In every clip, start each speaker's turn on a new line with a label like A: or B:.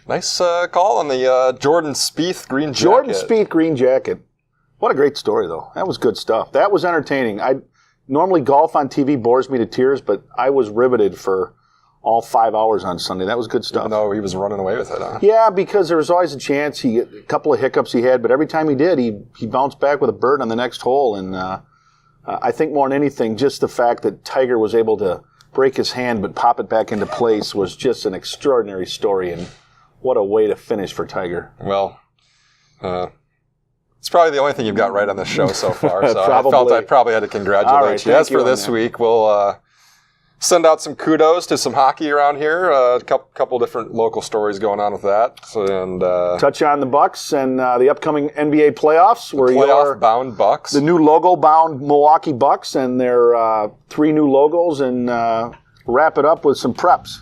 A: Nice call on the Jordan Spieth green jacket.
B: Jordan Spieth green jacket. What a great story, though. That was good stuff. That was entertaining. Normally golf on TV bores me to tears, but I was riveted for all 5 hours on Sunday. That was good stuff.
A: Even though he was running away with it, huh?
B: Yeah, because there was always a chance. A couple of hiccups he had, but every time he did, he bounced back with a bird on the next hole. And I think more than anything, just the fact that Tiger was able to break his hand but pop it back into place was just an extraordinary story. And what a way to finish for Tiger.
A: Well, it's probably the only thing you've got right on this show so far. So
B: I
A: felt I probably had to congratulate you. As for this week, we'll send out some kudos to some hockey around here. A couple different local stories going on with that. And
B: touch on the Bucks and the upcoming NBA playoffs. Where
A: playoff-bound Bucks.
B: The new logo-bound Milwaukee Bucks and their 3 new logos, and wrap it up with some preps.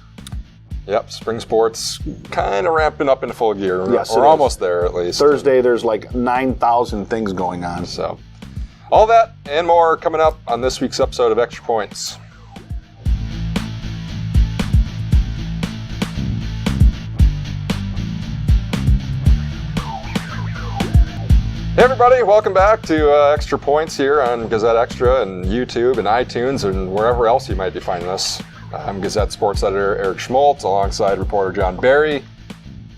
A: Yep, spring sports kind of ramping up into full gear.
B: Yes,
A: or almost there, at least.
B: Thursday, there's like 9,000 things going on.
A: So, all that and more coming up on this week's episode of Extra Points. Hey everybody, welcome back to Extra Points here on Gazette Extra and YouTube and iTunes and wherever else you might be finding us. I'm Gazette sports editor Eric Schmaltz alongside reporter John Barry,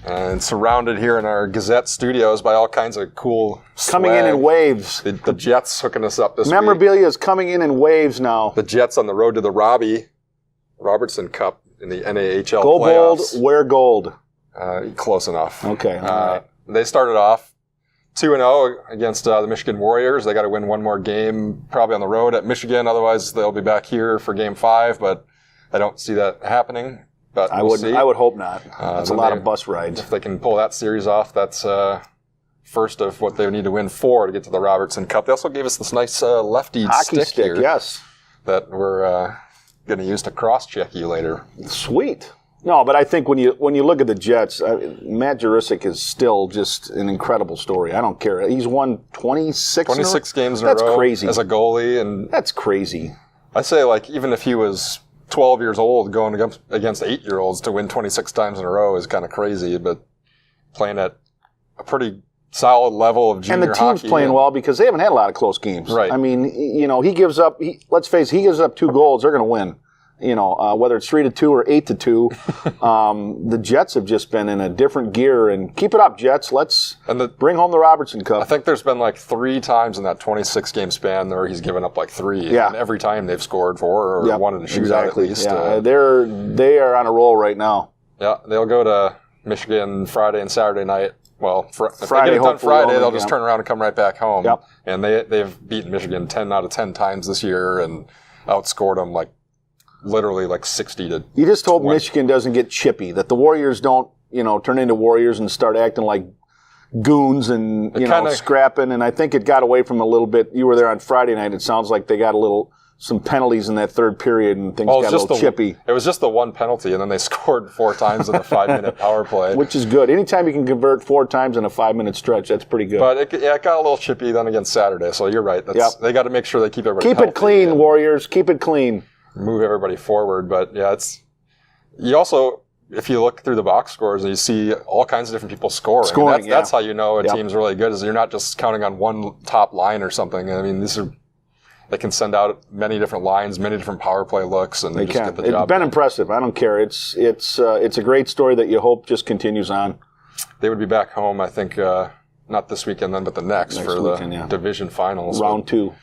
A: and surrounded here in our Gazette studios by all kinds of cool swag.
B: Coming in waves.
A: The Jets hooking us up this week.
B: Memorabilia is coming in waves now.
A: The Jets on the road to the Robertson Cup in the NAHL
B: Go
A: playoffs.
B: bold, wear gold.
A: Close enough.
B: Okay. All right.
A: They started off 2-0 against the Michigan Warriors. They got to win one more game, probably on the road at Michigan. Otherwise, they'll be back here for Game 5. But I don't see that happening. But
B: I would hope not. That's a lot of bus rides.
A: If they can pull that series off, that's first of what they need to win 4 to get to the Robertson Cup. They also gave us this nice lefty
B: hockey stick
A: here,
B: yes,
A: that we're going to use to cross-check you later.
B: Sweet. No, but I think when you look at the Jets, Matt Jurisic is still just an incredible story. I don't care. He's won 26
A: games in a row.
B: That's crazy.
A: As a goalie. And
B: that's crazy.
A: I say, like, even if he was 12 years old going against 8-year-olds to win 26 times in a row is kind of crazy, but playing at a pretty solid level of junior hockey.
B: And the team's playing well because they haven't had a lot of close games.
A: Right.
B: I mean, he gives up, let's face it, he gives up 2 goals, they're going to win. Whether it's 3-2 or 8-2, the Jets have just been in a different gear. And keep it up, Jets. Let's bring home the Robertson Cup.
A: I think there's been like 3 times in that 26-game span where he's given up like 3.
B: Yeah.
A: And every time they've scored 4 or won in a shootout at least.
B: Yeah. They are on a roll right now.
A: Yeah, they'll go to Michigan Friday and Saturday night. Well, if
B: Friday,
A: they get it done Friday, they'll just turn around and come right back home.
B: Yep.
A: And they've beaten Michigan 10 out of 10 times this year and outscored them literally 60 to.
B: You just hope
A: 20.
B: Michigan doesn't get chippy, that the Warriors don't, turn into Warriors and start acting like goons and, scrapping. And I think it got away from a little bit. You were there on Friday night. It sounds like they got some penalties in that third period and things got a little chippy.
A: It was just the one penalty, and then they scored 4 times in a 5-minute power play.
B: Which is good. Anytime you can convert 4 times in a 5-minute stretch, that's pretty good.
A: But it got a little chippy then against Saturday, so you're right. They got to make sure they keep everybody healthy.
B: Keep it clean, Warriors. Keep it clean.
A: Move everybody forward. But, yeah, you also, if you look through the box scores, you see all kinds of different people scoring. That's how you know a team's really good, is you're not just counting on one top line or something. I mean, they can send out many different lines, many different power play looks, and they just get the job.
B: It's been impressive. I don't care. It's a great story that you hope just continues on.
A: They would be back home, I think, not this weekend then, but the next for the division finals.
B: Round 2.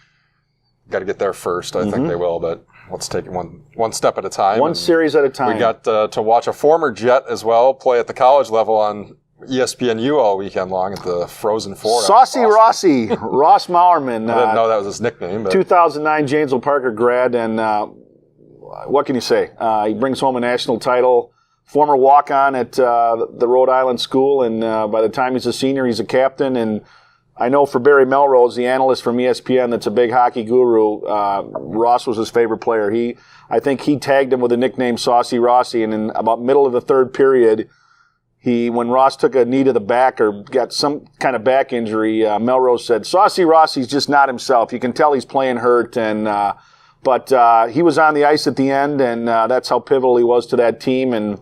A: Got to get there first. I think they will, but let's take it one step at a time.
B: One series at a time.
A: We got to watch a former Jet as well play at the college level on ESPNU all weekend long at the Frozen Four.
B: Saucy Rossi, Ross Mauermann.
A: I didn't know that was his nickname. But
B: 2009 Janesville Parker grad, and what can you say? He brings home a national title. Former walk-on at the Rhode Island school, and by the time he's a senior, he's a captain. And I know for Barry Melrose, the analyst from ESPN that's a big hockey guru, Ross was his favorite player. I think he tagged him with the nickname Saucy Rossi, and in about middle of the third period, when Ross took a knee to the back or got some kind of back injury, Melrose said, Saucy Rossi's just not himself. You can tell he's playing hurt, but he was on the ice at the end, and that's how pivotal he was to that team. And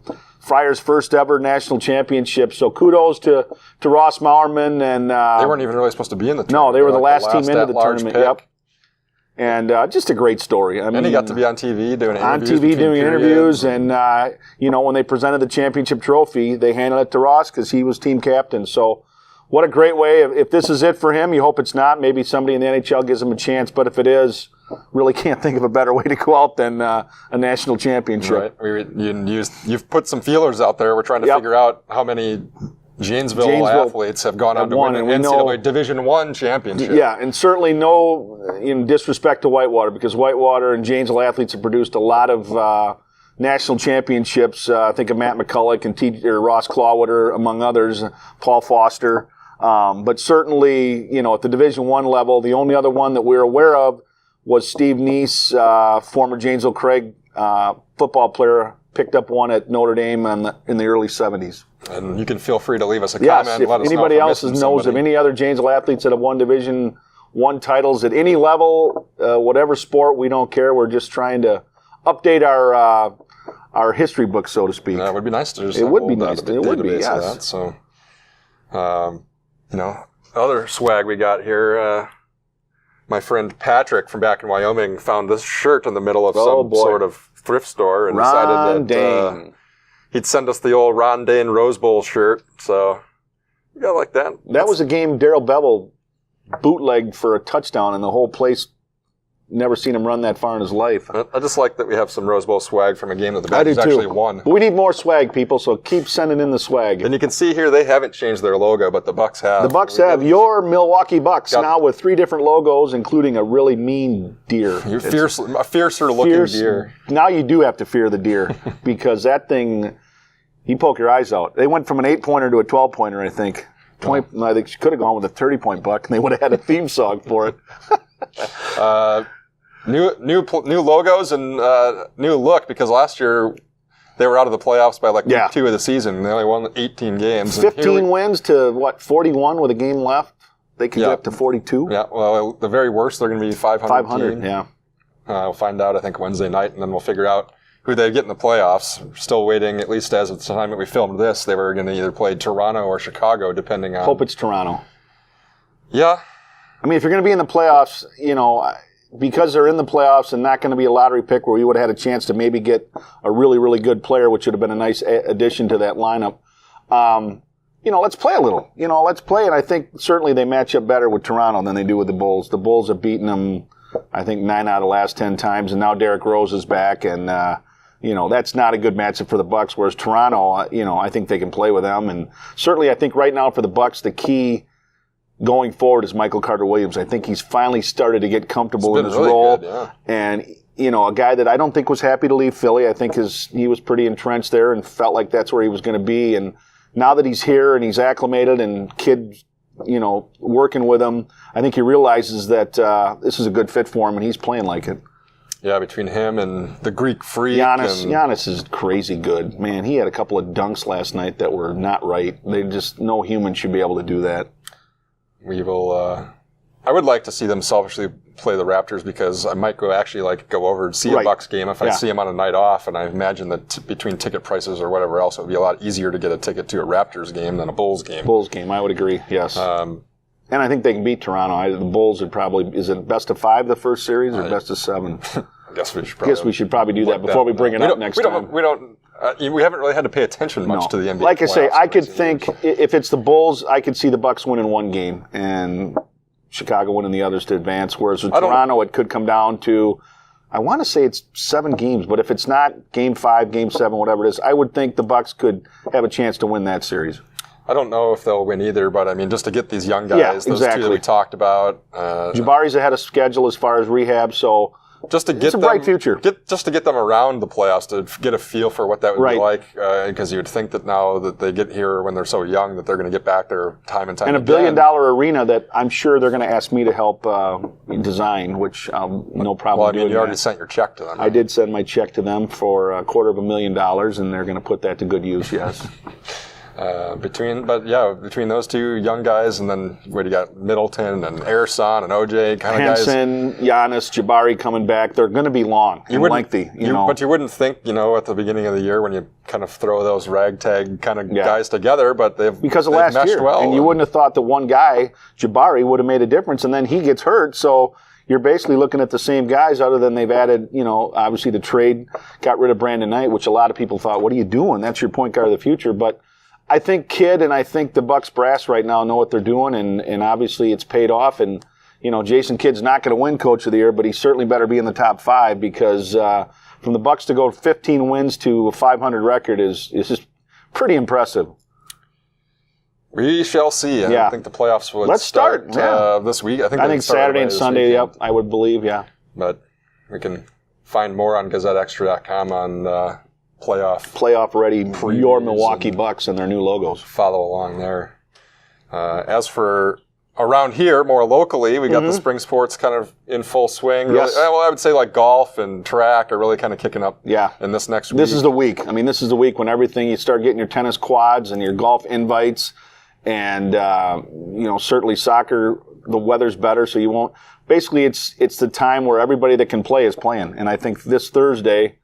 B: Friars' first ever national championship. So kudos to Ross Mauermann. And
A: they weren't even really supposed to be in the
B: No,
A: tournament.
B: they were the last team into the tournament.
A: Pick.
B: Yep. And just a great story. I mean,
A: he got to be on TV doing interviews.
B: On TV doing interviews. And, when they presented the championship trophy, they handed it to Ross because he was team captain. So what a great way. If this is it for him, you hope it's not. Maybe somebody in the NHL gives him a chance. But if it is, really can't think of a better way to go out than a national championship.
A: Right. You've put some feelers out there. We're trying to figure out how many Janesville athletes have gone on to win an NCAA Division I championship.
B: Yeah, and certainly no disrespect to Whitewater, because Whitewater and Janesville athletes have produced a lot of national championships. I think of Matt McCulloch and Ross Clawwater, among others, Paul Foster. But certainly, at the Division I level, the only other one that we're aware of was Steve Neese, former Janesville Craig football player, picked up one at Notre Dame in the early 70s.
A: And you can feel free to leave us a
B: yes,
A: comment.
B: If
A: let us
B: anybody
A: know
B: else knows of any other Janesville athletes that have won Division I titles at any level, whatever sport, we don't care. We're just trying to update our history book, so to speak.
A: Yeah, it would be nice to just
B: it would be nice. It would be, yes.
A: That. So, other swag we got here. My friend Patrick from back in Wyoming found this shirt in the middle of some sort of thrift store and decided that he'd send us the old Ron Dane Rose Bowl shirt. So, you got like that.
B: That was a game Darrell Bevel bootlegged for a touchdown, and the whole place never seen him run that far in his life.
A: I just like that we have some Rose Bowl swag from a game that the Bucks actually won.
B: But we need more swag, people, so keep sending in the swag.
A: And you can see here they haven't changed their logo, but the Bucks have.
B: The Bucks have your Milwaukee Bucks now with 3 different logos, including a really mean deer.
A: A fiercer looking deer.
B: Now you do have to fear the deer because that thing, you poke your eyes out. They went from an 8-pointer to a 12-pointer, I think. I think she could have gone with a 30-point buck, and they would have had a theme song for it.
A: New logos and new look, because last year they were out of the playoffs by week 2 of the season. They only won 18 games.
B: 15 wins to 41 with a game left. They could get up to 42.
A: Yeah, well, the very worst, they're going to be 500.
B: 500, yeah.
A: We'll find out, I think, Wednesday night, and then we'll figure out who they get in the playoffs. We're still waiting, at least as of the time that we filmed this. They were going to either play Toronto or Chicago, depending on...
B: Hope it's Toronto.
A: Yeah.
B: I mean, if you're going to be in the playoffs, because they're in the playoffs and not going to be a lottery pick where we would have had a chance to maybe get a really, really good player, which would have been a nice addition to that lineup. Let's play a little. Let's play. And I think certainly they match up better with Toronto than they do with the Bulls. The Bulls have beaten them, I think, 9 out of the last 10 times. And now Derrick Rose is back. And, that's not a good matchup for the Bucks. Whereas Toronto, I think they can play with them. And certainly I think right now for the Bucks, the key going forward is Michael Carter-Williams. I think he's finally started to get comfortable in his role. Good, yeah. And, a guy that I don't think was happy to leave Philly. I think he was pretty entrenched there and felt like that's where he was going to be. And now that he's here and he's acclimated and kids, working with him, I think he realizes that this is a good fit for him and he's playing like it.
A: Yeah, between him and the Greek Freak.
B: Giannis is crazy good. Man, he had a couple of dunks last night that were not right. No human should be able to do that.
A: We will. I would like to see them selfishly play the Raptors because I might go over and see a Bucks game if I see them on a night off, and I imagine that between ticket prices or whatever else, it would be a lot easier to get a ticket to a Raptors game than a Bulls game.
B: Bulls game, I would agree. Yes. And I think they can beat Toronto. The Bulls would probably. Is it best of 5 the first series or best of 7?
A: I guess we should
B: probably do that before we bring it up next time.
A: We haven't really had to pay attention much to the NBA.
B: Like I say, I could think if it's the Bulls, I could see the Bucks winning 1 game and Chicago winning the others to advance. Whereas with Toronto, it could come down to, I want to say it's 7 games, but if it's not Game 5, Game 7, whatever it is, I would think the Bucks could have a chance to win that series.
A: I don't know if they'll win either, but I mean, just to get these young guys, those 2 that we talked about.
B: Jabari's ahead of schedule as far as rehab, so
A: just to get
B: it's a bright future.
A: Just to get them around the playoffs, to get a feel for what that would be like, because you would think that now that they get here when they're so young that they're going to get back there time and time again.
B: And $1 billion arena that I'm sure they're going to ask me to help design, which no problem
A: Well, I mean,
B: doing
A: you already
B: that.
A: sent your check to them.
B: I did send my check to them for $250,000, and they're going to put that to good use, yes.
A: Between those two young guys, and then what do you got? Middleton and Ersan and OJ kind of guys.
B: Henson, Giannis, Jabari coming back. They're going to be long and lengthy.
A: But you wouldn't think, at the beginning of the year when you kind of throw those ragtag kind of guys together, but they've
B: last year.
A: Well,
B: and you wouldn't have thought that one guy, Jabari, would have made a difference, and then he gets hurt. So you're basically looking at the same guys, other than they've added, obviously the trade got rid of Brandon Knight, which a lot of people thought, what are you doing? That's your point guard of the future. But I think Kidd and I think the Bucks brass right now know what they're doing, and obviously it's paid off. And, Jason Kidd's not going to win Coach of the Year, but he certainly better be in the top 5, because from the Bucks to go 15 wins to a 500 record is just pretty impressive.
A: We shall see. I think the playoffs will start this week. I think
B: Saturday and Sunday, I would believe,
A: But we can find more on GazetteExtra.com on
B: playoff ready your Milwaukee Bucks and their new logos.
A: Follow along there. As for around here, more locally, we got the spring sports kind of in full swing.
B: Yes.
A: Really, I would say like golf and track are really kind of kicking up in this next week.
B: This is the week. This is the week when everything, you start getting your tennis quads and your golf invites, and certainly soccer, the weather's better, so you won't. Basically, it's the time where everybody that can play is playing, and I think this Thursday,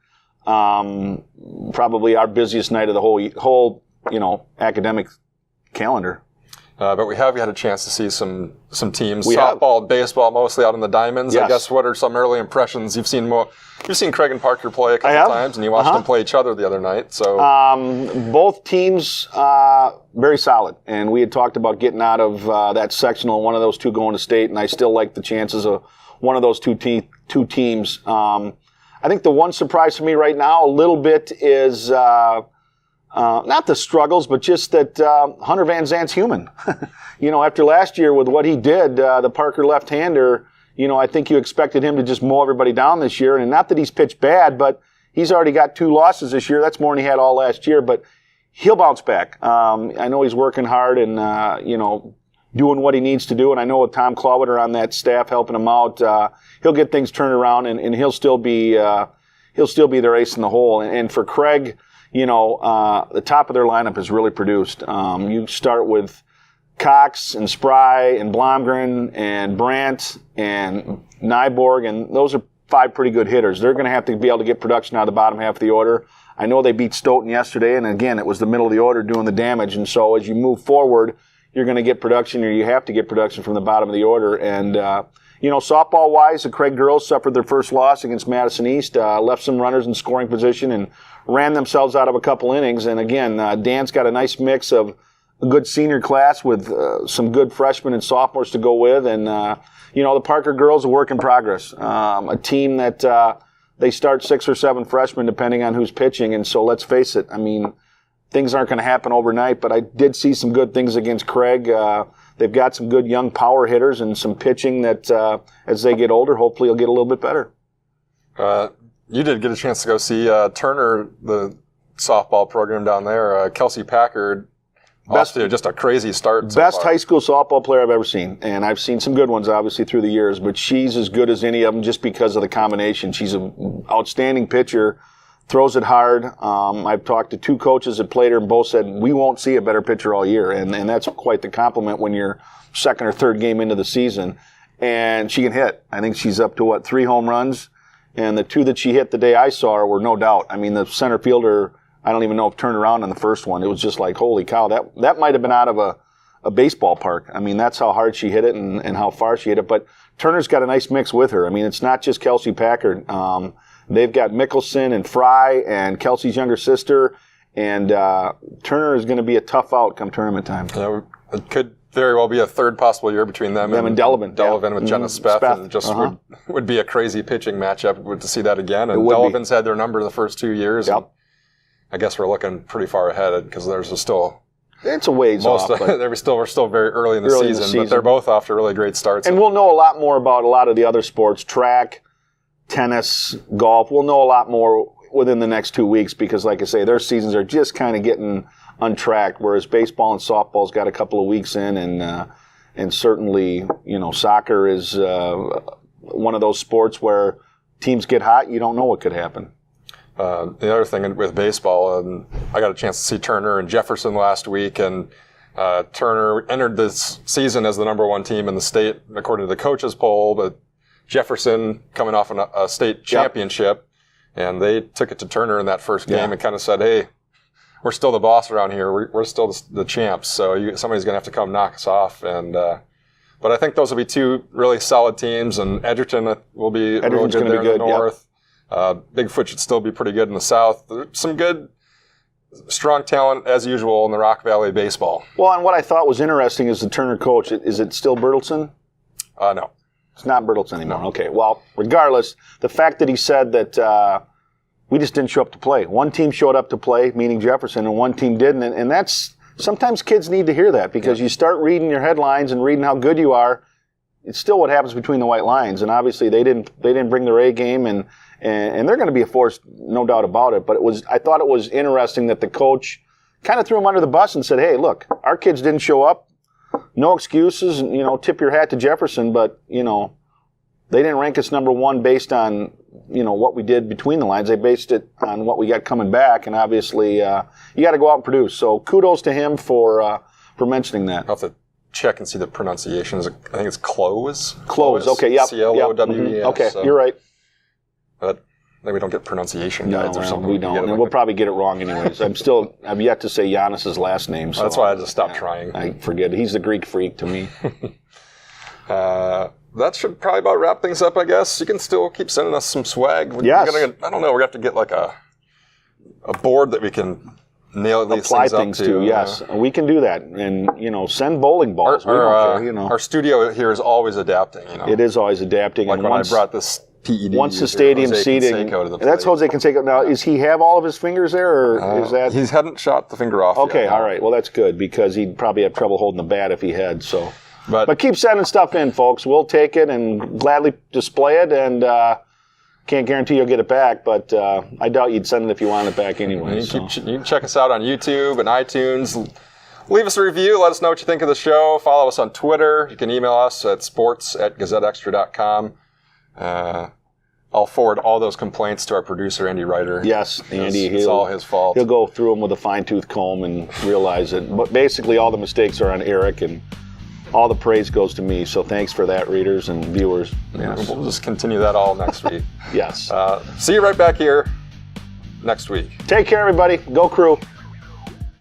B: probably our busiest night of the whole academic calendar.
A: But we have had a chance to see some teams, softball and baseball, mostly out in the diamonds.
B: Yes.
A: I guess, what are some early impressions? You've seen Craig and Parker play a couple times, and you watched them play each other the other night. So
B: both teams very solid, and we had talked about getting out of that sectional, one of those two going to state, and I still like the chances of one of those two teams. I think the one surprise for me right now a little bit is not the struggles, but just that Hunter Van Zant's human. After last year with what he did, the Parker left-hander, I think you expected him to just mow everybody down this year. And not that he's pitched bad, but he's already got 2 losses this year. That's more than he had all last year. But he'll bounce back. I know he's working hard and, doing what he needs to do. And I know with Tom Cloweter on that staff helping him out, he'll get things turned around, and he'll still be their ace in the hole. And for Craig, the top of their lineup is really produced. You start with Cox and Spry and Blomgren and Brandt and Nyborg, and those are 5 pretty good hitters. They're going to have to be able to get production out of the bottom half of the order. I know they beat Stoughton yesterday, and again, it was the middle of the order doing the damage. And so as you move forward, you're going to get production, or you have to get production from the bottom of the order. And, softball-wise, the Craig girls suffered their first loss against Madison East, left some runners in scoring position, and ran themselves out of a couple innings. And again, Dan's got a nice mix of a good senior class with some good freshmen and sophomores to go with. And, the Parker girls, a work in progress. A team that they start 6 or 7 freshmen depending on who's pitching. And so let's face it, things aren't going to happen overnight, but I did see some good things against Craig. They've got some good young power hitters and some pitching that as they get older, hopefully will get a little bit better.
A: You did get a chance to go see Turner, the softball program down there. Kelsey Packard, just a crazy start.
B: Best high school softball player I've ever seen. And I've seen some good ones, obviously, through the years, but she's as good as any of them just because of the combination. She's an outstanding pitcher, throws it hard. I've talked to 2 coaches that played her, and both said, we won't see a better pitcher all year. And that's quite the compliment when you're second or third game into the season. And she can hit. I think she's up to, 3 home runs? And the 2 that she hit the day I saw her were no doubt. The center fielder, I don't even know if turned around on the first one. It was just like, holy cow, that might have been out of a baseball park. That's how hard she hit it and how far she hit it. But Turner's got a nice mix with her. It's not just Kelsey Packard. They've got Mickelson and Fry and Kelsey's younger sister. And Turner is going to be a tough out come tournament time.
A: Yeah, it could very well be a third possible year between them and
B: Delavan.
A: Delavan with Jenna Speth. And just would be a crazy pitching matchup to see that again. And Delavan's had their number the first 2 years.
B: Yep.
A: I guess we're looking pretty far ahead because there's still...
B: It's a ways off.
A: We're still very early in the season, but they're both off to really great starts.
B: And we'll know a lot more about a lot of the other sports, track, tennis, golf. We'll know a lot more within the next 2 weeks because, like I say, their seasons are just kind of getting untracked, whereas baseball and softball's got a couple of weeks in, and certainly, soccer is one of those sports where teams get hot, you don't know what could happen.
A: The other thing with baseball, and I got a chance to see Turner and Jefferson last week, and Turner entered this season as the number 1 team in the state according to the coaches poll, but Jefferson coming off a state championship, and they took it to Turner in that first game and kind of said, hey, we're still the boss around here. We're still the champs, so somebody's going to have to come knock us off. And but I think those will be 2 really solid teams, and Edgerton will be real good there in the north. Bigfoot should still be pretty good in the south. There's some good, strong talent, as usual, in the Rock Valley baseball.
B: Well, and what I thought was interesting is the Turner coach. Is it still Bertelsen?
A: No.
B: It's not Bertelsen anymore. No. Okay. Well, regardless, the fact that he said that we just didn't show up to play. One team showed up to play, meaning Jefferson, and one team didn't. And that's sometimes kids need to hear that, because you start reading your headlines and reading how good you are. It's still what happens between the white lines, and obviously they didn't bring their A game, and they're going to be a force, no doubt about it. But I thought it was interesting that the coach kind of threw him under the bus and said, "Hey, look, our kids didn't show up. No excuses. And, tip your hat to Jefferson, but they didn't rank us number 1 based on what we did between the lines. They based it on what we got coming back, and obviously you got to go out and produce. So kudos to him for mentioning that."
A: I'll have to check and see the pronunciation. I think it's Close.
B: Close. Okay. Yep.
A: C-L-O-W-E-S.
B: Mm-hmm. Okay.
A: So.
B: You're right.
A: But maybe we don't get pronunciation guides or something.
B: We don't, and we'll probably get it wrong anyways. I've yet to say Giannis's last name. So
A: that's why I just stopped trying.
B: I forget. He's the Greek freak to me.
A: That should probably about wrap things up, I guess. You can still keep sending us some swag.
B: Yes.
A: I don't know. We're going to have to get like a board that we can nail these
B: apply
A: things
B: to. Yes, we can do that, and send bowling balls.
A: Our studio here is always adapting.
B: It is always adapting.
A: Like
B: and
A: when I brought this PED.
B: Once the stadium seating, that's Jose Canseco. Now, is he have all of his fingers there, or is that
A: he hadn't shot the finger off?
B: Okay,
A: yet,
B: all right. Well, that's good, because he'd probably have trouble holding the bat if he had. So,
A: but
B: keep sending stuff in, folks. We'll take it and gladly display it, and can't guarantee you'll get it back, but I doubt you'd send it if you wanted it back anyway.
A: You can check us out on YouTube and iTunes. Leave us a review. Let us know what you think of the show. Follow us on Twitter. You can email us at sports@gazetteextra.com. I'll forward all those complaints to our producer, Andy Ryder.
B: Yes, Andy.
A: It's all his fault.
B: He'll go through them with a fine-tooth comb and realize it. But basically, all the mistakes are on Eric, and all the praise goes to me. So thanks for that, readers and viewers.
A: Yes. We'll just continue that all next week.
B: Yes.
A: See you right back here next week.
B: Take care, everybody. Go Crew.